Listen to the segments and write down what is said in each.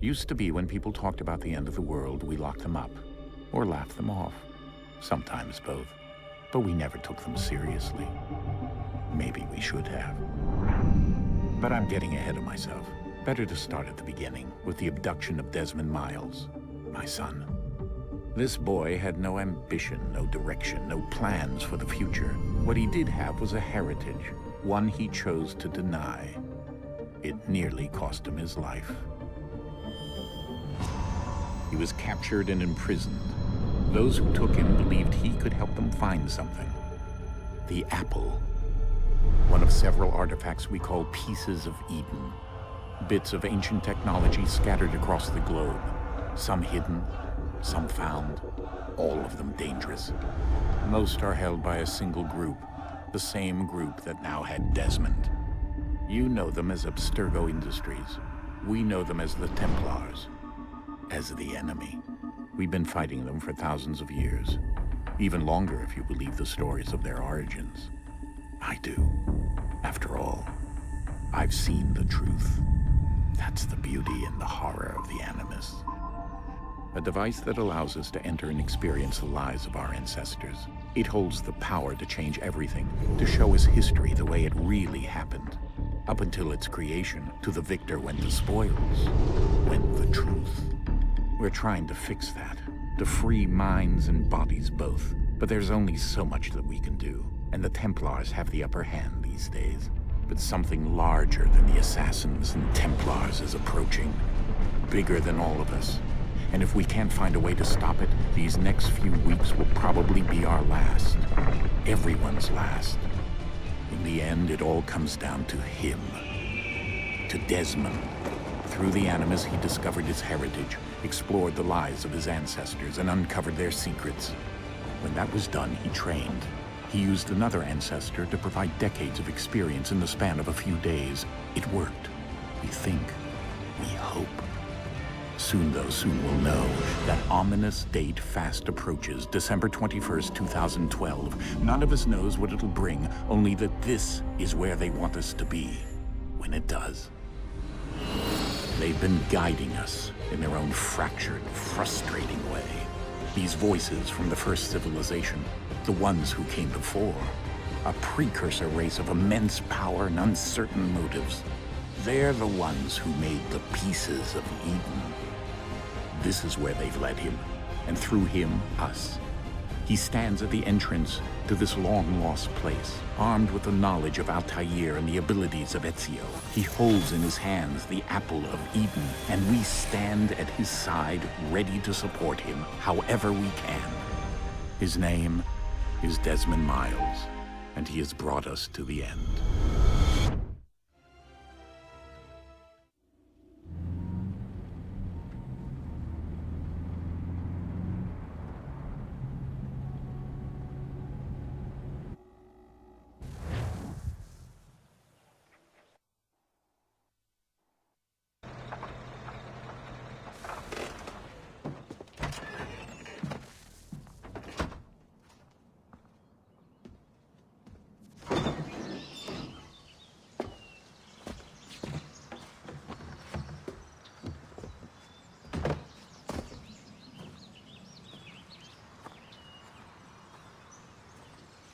Used to be when people talked about the end of the world, we locked them up, or laughed them off. Sometimes both. But we never took them seriously. Maybe we should have. But I'm getting ahead of myself. Better to start at the beginning, with the abduction of Desmond Miles, my son. This boy had no ambition, no direction, no plans for the future. What he did have was a heritage, one he chose to deny. It nearly cost him his life. He was captured and imprisoned. Those who took him believed he could help them find something. The apple. One of several artifacts we call pieces of Eden. Bits of ancient technology scattered across the globe. Some hidden, some found, all of them dangerous. Most are held by a single group, the same group that now had Desmond. You know them as Abstergo Industries. We know them as the Templars, as the enemy. We've been fighting them for thousands of years, even longer if you believe the stories of their origins. I do. After all, I've seen the truth. That's the beauty and the horror of the Animus. A device that allows us to enter and experience the lives of our ancestors. It holds the power to change everything, to show us history the way it really happened. Up until its creation, to the victor went the spoils, went the truth. We're trying to fix that, to free minds and bodies both. But there's only so much that we can do, and the Templars have the upper hand these days. But something larger than the Assassins and Templars is approaching, bigger than all of us. And if we can't find a way to stop it, these next few weeks will probably be our last. Everyone's last. In the end, it all comes down to him. To Desmond. Through the Animus, he discovered his heritage, explored the lives of his ancestors, and uncovered their secrets. When that was done, he trained. He used another ancestor to provide decades of experience in the span of a few days. It worked. We think. We hope. Soon we'll know. That ominous date fast approaches, December 21st, 2012. None of us knows what it'll bring, only that this is where they want us to be, when it does. They've been guiding us in their own fractured, frustrating way. These voices from the first civilization, the ones who came before, a precursor race of immense power and uncertain motives. They're the ones who made the pieces of Eden. This is where they've led him, and through him, us. He stands at the entrance to this long-lost place, armed with the knowledge of Altair and the abilities of Ezio. He holds in his hands the apple of Eden, and we stand at his side, ready to support him however we can. His name is Desmond Miles, and he has brought us to the end.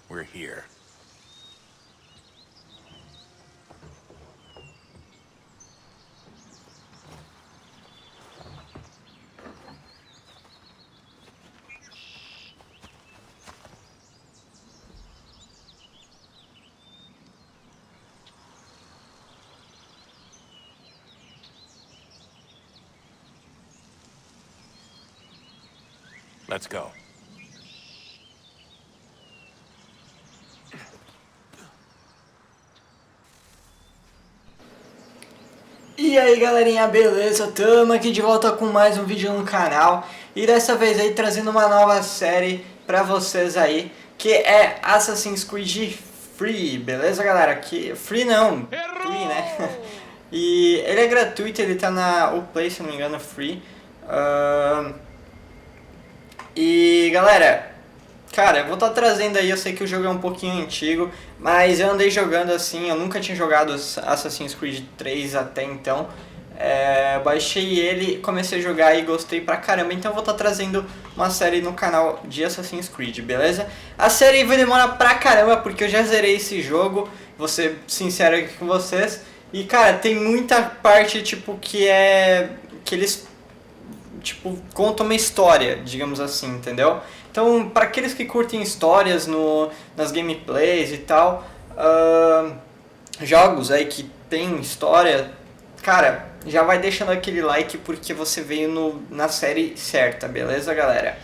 We're here. Let's go. E aí galerinha, beleza? Tamo aqui de volta com mais um vídeo no canal. E dessa vez aí trazendo uma nova série pra vocês aí, que é Assassin's Creed Free, beleza galera? Free não, Free, né? E ele é gratuito, ele tá na Uplay, se não me engano, Free. E galera, cara, eu vou estar trazendo aí, eu sei que o jogo é um pouquinho antigo, mas eu andei jogando assim, eu nunca tinha jogado Assassin's Creed 3 até então. Baixei ele, comecei a jogar e gostei pra caramba, então eu vou estar trazendo uma série no canal de Assassin's Creed, beleza? A série vai demorar pra caramba porque eu já zerei esse jogo, vou ser sincero aqui com vocês. E cara, tem muita parte tipo que eles tipo contam uma história, digamos assim, entendeu? Então, para aqueles que curtem histórias nas gameplays e tal, jogos aí que tem história, cara, já vai deixando aquele like porque você veio na série certa, beleza, galera?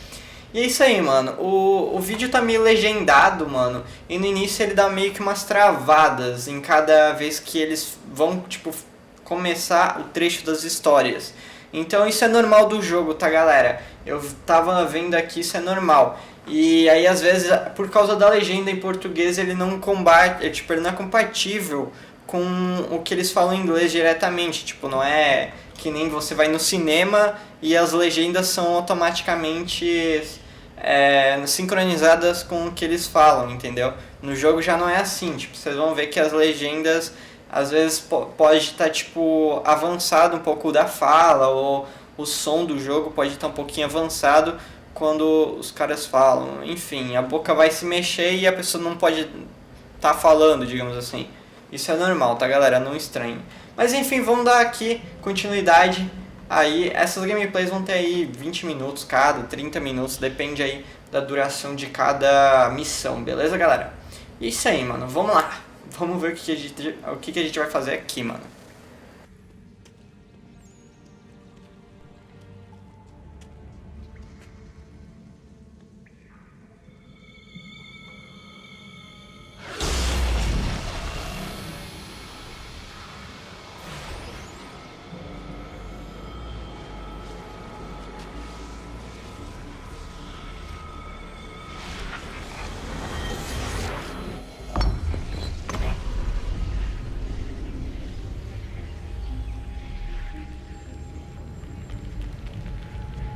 E é isso aí, mano. O vídeo tá meio legendado, mano. E no início ele dá meio que umas travadas em cada vez que eles vão, tipo, começar o trecho das histórias. Então isso é normal do jogo, tá, galera? Eu tava vendo aqui, isso é normal. E aí, às vezes, por causa da legenda em português, ele não combate, tipo, ele não é compatível com o que eles falam em inglês diretamente. Tipo, não é que nem você vai no cinema e as legendas são automaticamente sincronizadas com o que eles falam, entendeu? No jogo já não é assim, tipo, vocês vão ver que as legendas às vezes pode estar tipo avançado um pouco da fala, ou o som do jogo pode estar um pouquinho avançado quando os caras falam. Enfim, a boca vai se mexer e a pessoa não pode estar falando, digamos assim. Isso é normal, tá, galera? Não estranhe. Mas enfim, vamos dar aqui continuidade. Aí, essas gameplays vão ter aí 20 minutos cada, 30 minutos, depende aí da duração de cada missão, beleza, galera? Isso aí, mano, vamos lá. Vamos ver o que a gente vai fazer aqui, mano.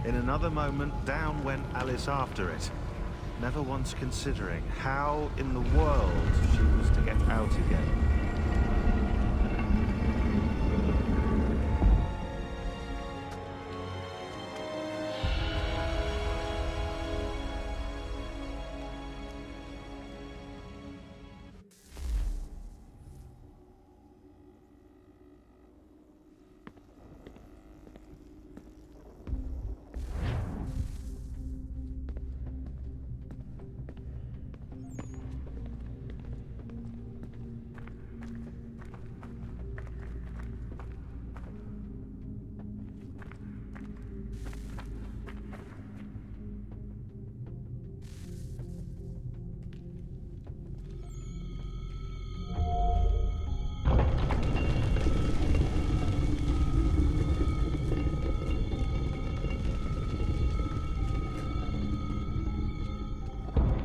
In another moment, down went Alice after it, never once considering how in the world she was to get out again.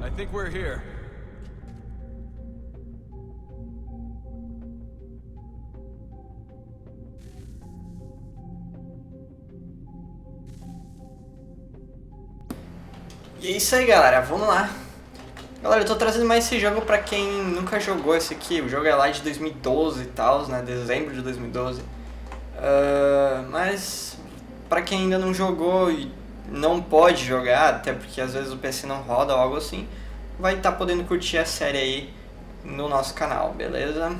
I think we're here. E é isso aí, galera, vamos lá. Galera, eu tô trazendo mais esse jogo pra quem nunca jogou esse aqui. O jogo é lá de 2012 e tal, né, dezembro de 2012. Mas pra quem ainda não jogou e não pode jogar, até porque às vezes o PC não roda ou algo assim, vai estar podendo curtir a série aí no nosso canal, beleza?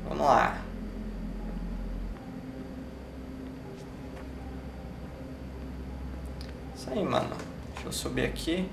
Vamos lá. Isso aí, mano. Deixa eu subir aqui.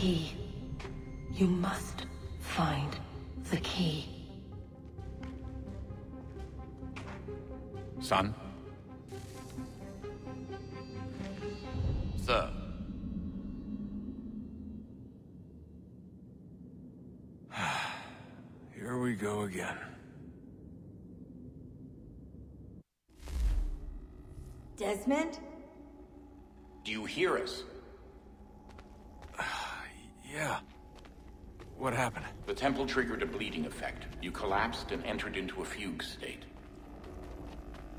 key. You must find the key. Son? Sir. Here we go again. Desmond? Do you hear us? Yeah. What happened? The temple triggered a bleeding effect. You collapsed and entered into a fugue state.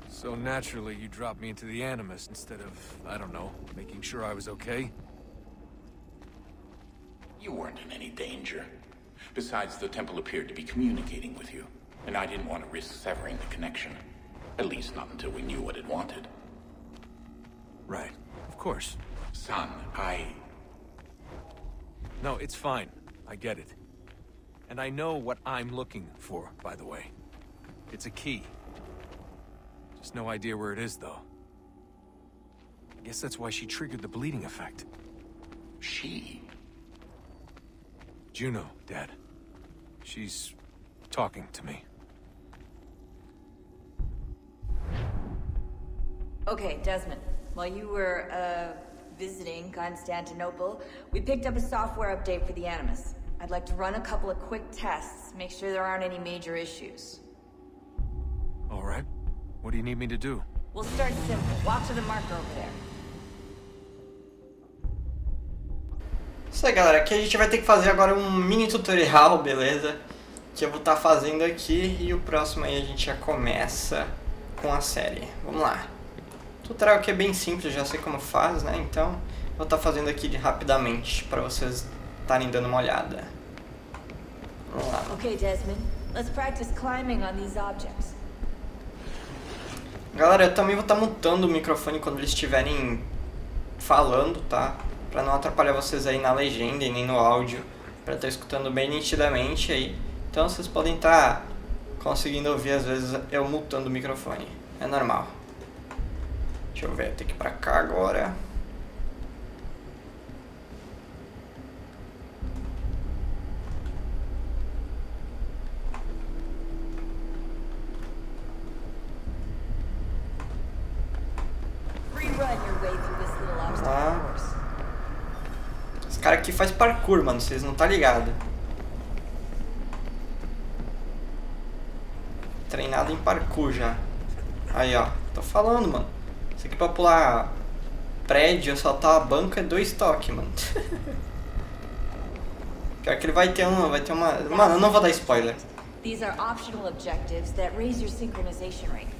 So naturally, you dropped me into the Animus instead of, I don't know, making sure I was okay? You weren't in any danger. Besides, the temple appeared to be communicating with you, and I didn't want to risk severing the connection. At least not until we knew what it wanted. Right. Of course. Son, No, it's fine. I get it. And I know what I'm looking for, by the way. It's a key. Just no idea where it is, though. I guess that's why she triggered the bleeding effect. She? Juno, Dad. She's talking to me. Okay, Desmond. While you were, visiting Constantinople, we picked up a software update for the Animus. I'd like to run a couple of quick tests, make sure there aren't any major issues. All right. What do you need me to do? We'll start simple. Walk to the marker over there. Isso aí, galera, aqui a gente vai ter que fazer agora um mini tutorial, beleza? Que eu vou estar fazendo aqui e o próximo aí a gente já começa com a série. Vamos lá. O tutorial aqui é bem simples, já sei como faz, né? Então, vou estar fazendo aqui rapidamente para vocês estarem dando uma olhada. Vamos lá. Okay, Desmond. Let's practice climbing on these objects. Galera, eu também vou estar mutando o microfone quando eles estiverem falando, tá? Pra não atrapalhar vocês aí na legenda e nem no áudio, pra estar escutando bem nitidamente aí. Então vocês podem estar conseguindo ouvir às vezes eu mutando o microfone, é normal. Deixa eu ver, tem que ir pra cá agora. Esse cara aqui faz parkour, mano, vocês não tá ligado. Treinado em parkour já. Aí, ó, tô falando, mano. Isso aqui pra pular prédio, saltar a banca é 2 toques, mano. Pior que ele vai ter uma... Mano, eu não vou dar spoiler. These are optional objectives that raise your synchronization rate.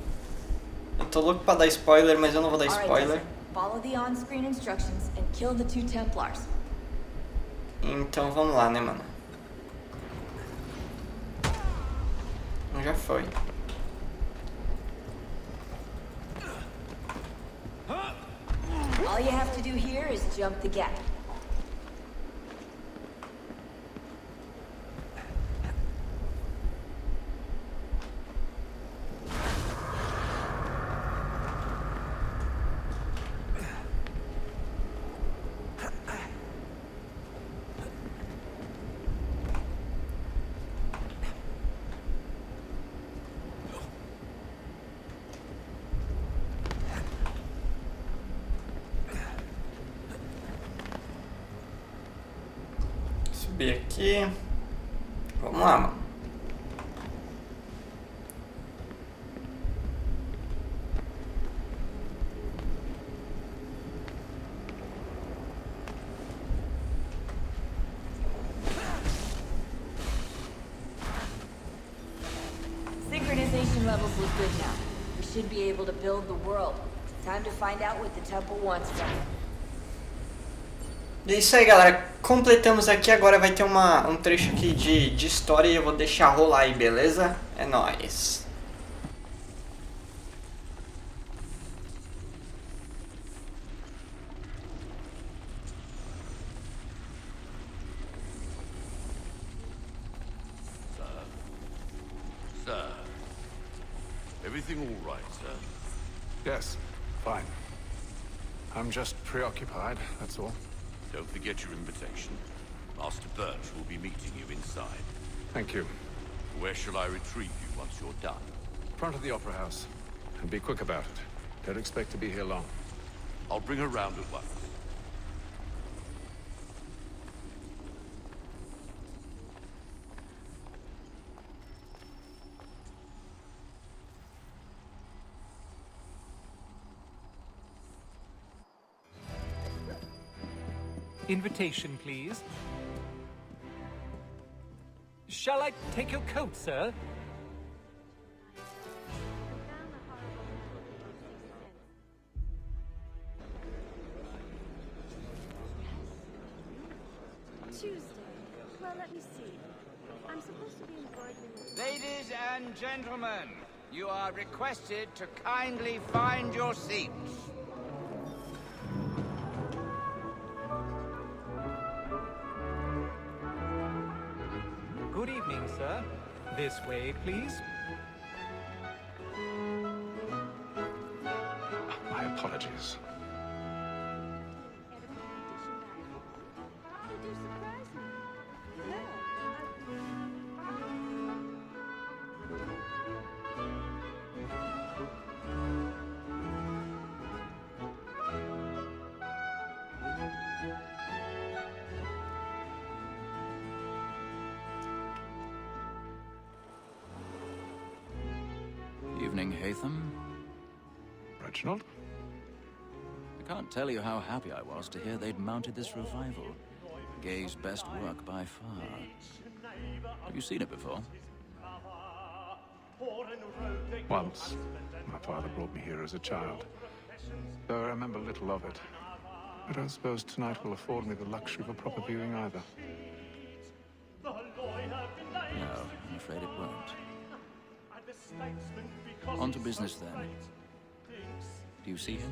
Eu tô louco pra dar spoiler, mas eu não vou dar spoiler. Follow the on-screen instructions and kill the 2 Templars. Então vamos lá, né, mano? Já foi. All you have to do here is jump the gap. Subir aqui. Vamos lá, mano. Synchronization levels look good now. We should be able to build the world. Time to find out what the temple wants from it. E é isso aí, galera. Completamos aqui. Agora vai ter um trecho aqui de história e eu vou deixar rolar aí, beleza? É nóis. Sir. Everything all right, sir? Yes, fine. I'm just preoccupied, that's all. Don't forget your invitation. Master Birch will be meeting you inside. Thank you. Where shall I retrieve you once you're done? Front of the Opera House. And be quick about it. Don't expect to be here long. I'll bring her round at once. Invitation, please. Shall I take your coat, sir? Tuesday. Well, let me see. I'm supposed to be embroidering. Ladies and gentlemen, you are requested to kindly find your seats. Good evening, sir. This way, please. My apologies. You do surprise me. No, Evening, Hatham. Reginald? I can't tell you how happy I was to hear they'd mounted this revival. Gay's best work by far. Have you seen it before? Once. My father brought me here as a child. Though I remember little of it. I don't suppose tonight will afford me the luxury of a proper viewing either. No, I'm afraid it won't. On to business then. Do you see him?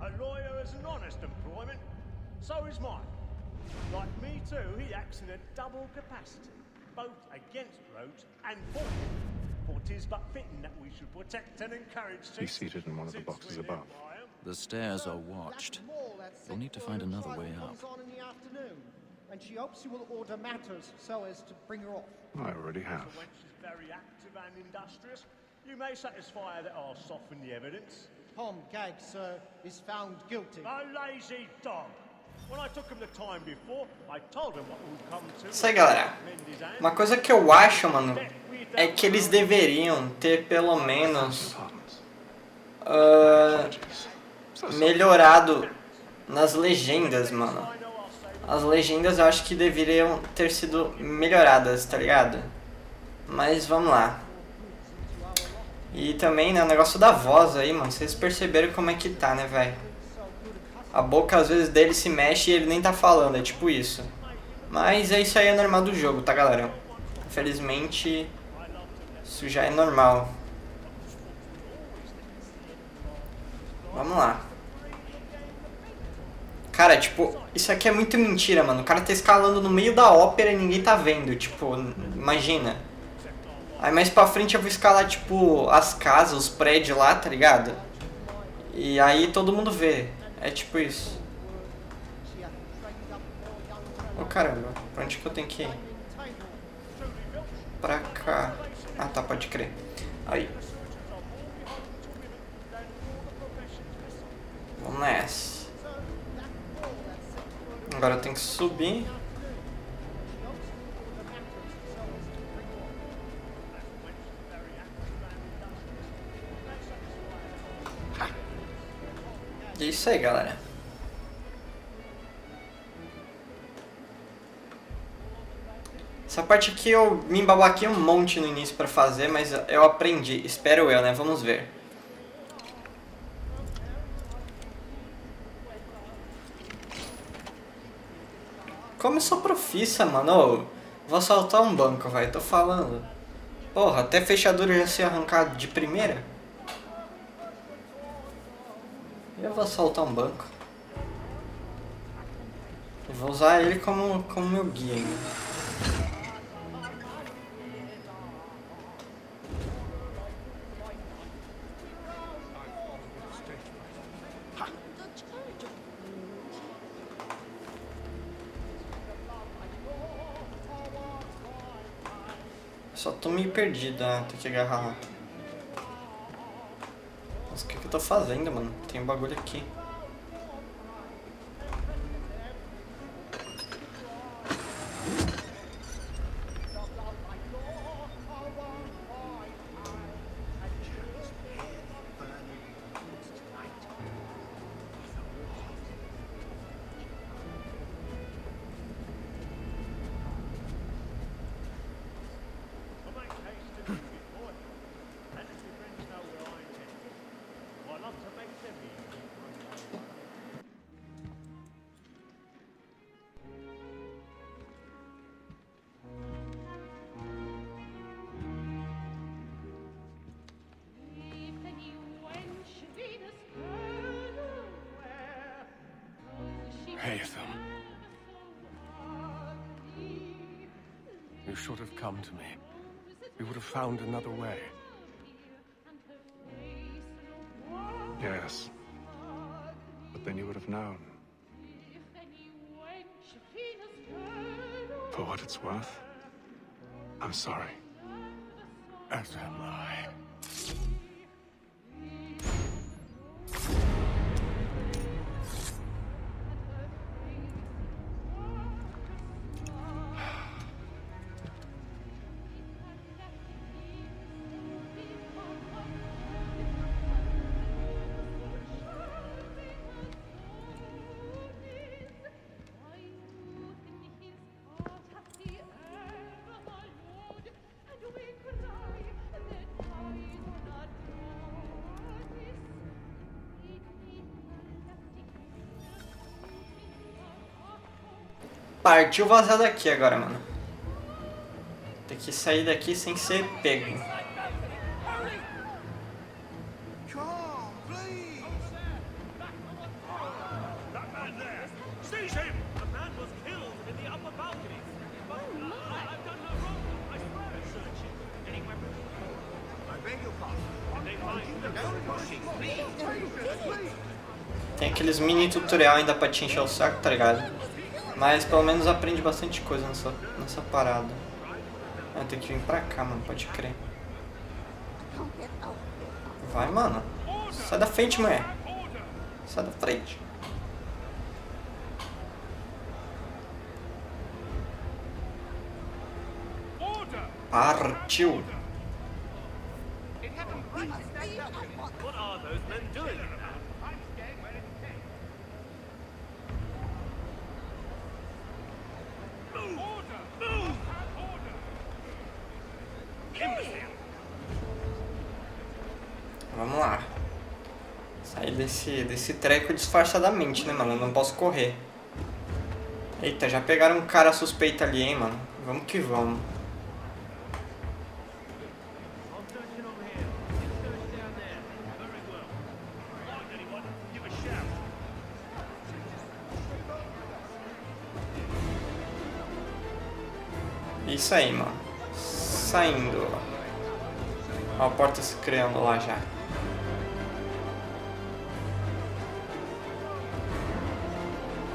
A lawyer is an honest employment, so is mine. Like me too, he acts in a double capacity, both against roads and for them. For 'tis but fitting that we should protect and encourage. He's seated in one of the boxes above. The stairs are watched. We'll need to find another way up. In the afternoon, and she hopes you will order matters so as to bring her off. I already have. When she's very active and industrious, you may satisfy her that I'll soften the evidence. Tom Gagg, sir, is found guilty. A lazy dog. When I took him the time before, I told him what would come to. Isso aí, galera. Uma coisa que eu acho, mano, é que eles deveriam ter pelo menos melhorado nas legendas, mano. As legendas eu acho que deveriam ter sido melhoradas, tá ligado? Mas vamos lá. E também, né, o negócio da voz aí, mano. Vocês perceberam como é que tá, né, velho? A boca às vezes dele se mexe e ele nem tá falando, é tipo isso. Mas é isso aí, é normal do jogo, tá, galera? Infelizmente, isso já é normal. Vamos lá. Cara, tipo, isso aqui é muito mentira, mano. O cara tá escalando no meio da ópera e ninguém tá vendo, tipo, imagina. Aí mais pra frente eu vou escalar, tipo, as casas, os prédios lá, tá ligado? E aí todo mundo vê. É tipo isso. Ô caramba, pra onde que eu tenho que ir? Pra cá. Ah tá, pode crer. Aí. Vamos nessa. Agora eu tenho que subir. É isso aí, galera. Essa parte aqui eu me embabaquei um monte no início pra fazer, mas eu aprendi. Espero eu, né? Vamos ver. Como eu sou profissa, mano. Ô, vou assaltar um banco, vai. Tô falando. Porra, até fechadura já ser arrancado de primeira. Eu vou assaltar um banco. Eu vou usar ele como meu guia ainda. Só tô meio perdido, tem que agarrar lá. Nossa, o que eu tô fazendo, mano? Tem um bagulho aqui. Haytham. You should have come to me. We would have found another way. Yes. But then you would have known. For what it's worth, I'm sorry. As am I. Partiu vazar daqui agora, mano. Tem que sair daqui sem ser pego. Tem aqueles mini tutorial ainda pra te encher o saco, tá ligado? Mas pelo menos aprende bastante coisa nessa parada. Tem que vir pra cá, mano, pode crer. Vai, mano. Sai da frente, mulher. Sai da frente. Partiu. Vamos lá. Sair desse treco disfarçadamente, né, mano? Eu não posso correr. Eita, já pegaram um cara suspeito ali, hein, mano? Vamos que vamos. Isso aí, mano. Saindo. Ó, a porta se criando lá já.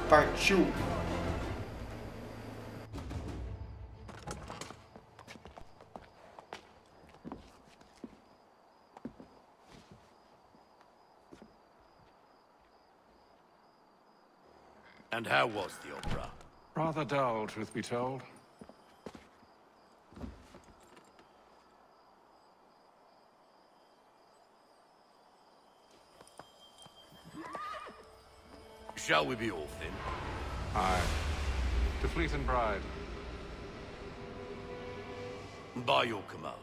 Partiu. And how was the opera? Rather dull, truth be told. Shall we be off then? Aye. To Fleet and Bride. By your command.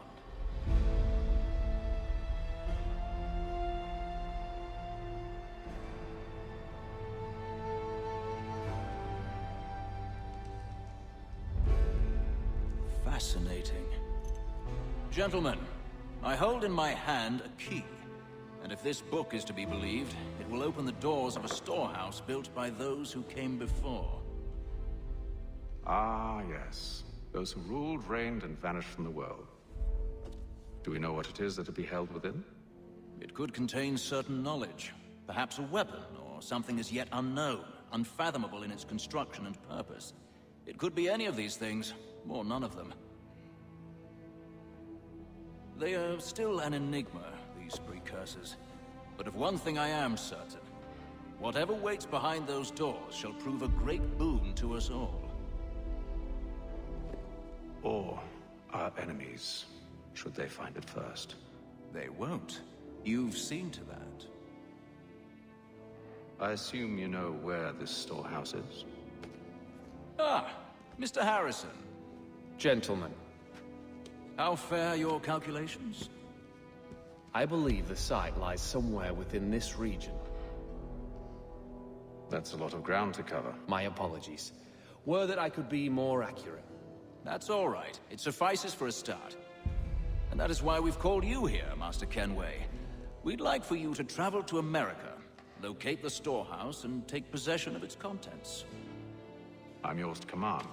Fascinating. Gentlemen, I hold in my hand a key. And if this book is to be believed, it will open the doors of a storehouse built by those who came before. Ah, yes. Those who ruled, reigned, and vanished from the world. Do we know what it is that will be held within? It could contain certain knowledge. Perhaps a weapon, or something as yet unknown, unfathomable in its construction and purpose. It could be any of these things, or none of them. They are still an enigma, these precursors. But of one thing I am certain. Whatever waits behind those doors shall prove a great boon to us all. Or our enemies, should they find it first. They won't. You've seen to that. I assume you know where this storehouse is? Ah, Mr. Harrison. Gentlemen, How fare your calculations? I believe the site lies somewhere within this region. That's a lot of ground to cover. My apologies. Were that I could be more accurate. That's all right. It suffices for a start. And that is why we've called you here, Master Kenway. We'd like for you to travel to America, locate the storehouse, and take possession of its contents. I'm yours to command,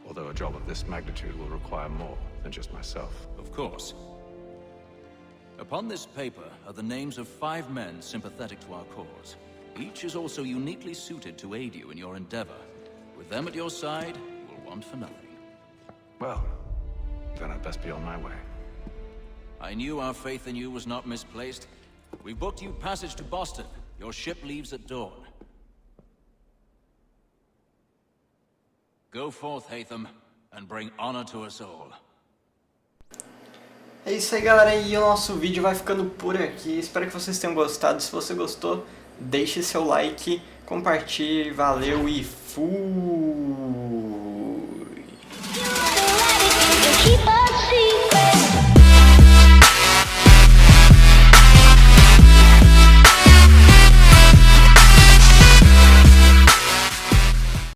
although a job of this magnitude will require more than just myself. Of course. Upon this paper are the names of 5 men sympathetic to our cause. Each is also uniquely suited to aid you in your endeavor. With them at your side, you will want for nothing. Well, then I'd best be on my way. I knew our faith in you was not misplaced. We booked you passage to Boston. Your ship leaves at dawn. Go forth, Hatham, and bring honor to us all. É isso aí, galera, e o nosso vídeo vai ficando por aqui. Espero que vocês tenham gostado. Se você gostou, deixe seu like, compartilhe, valeu e fui!